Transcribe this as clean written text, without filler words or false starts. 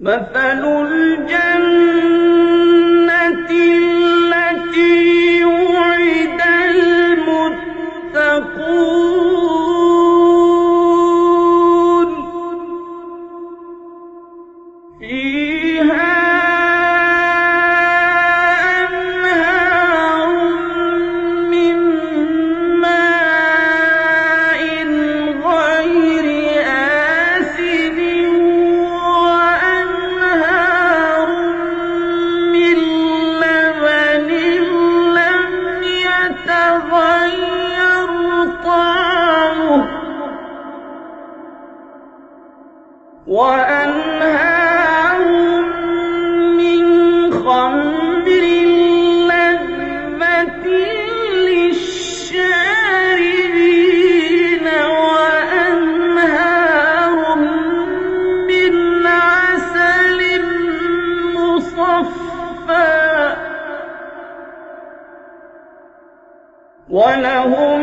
مَثَلُ الْجَنَّةِ الَّتِي وُعِدَ الْمُتَّقُونَ ۖ فِيهَا أَنْهَارٌ مِّن مَّاءٍ غَيْرِ آسِنٍ وَأَنْهَارٌ مِّن لَّبَنٍ لَّمْ يَتَغَيَّرْ طَعْمُهُ وَأَنْهَارٌ مِّنْ خَمْرٍ لَّذَّةٍ لِّلشَّارِبِينَ وَأَنْهَارٌ مِّنْ عَسَلٍ مُّصَفًّى ۖ وَلَهُمْ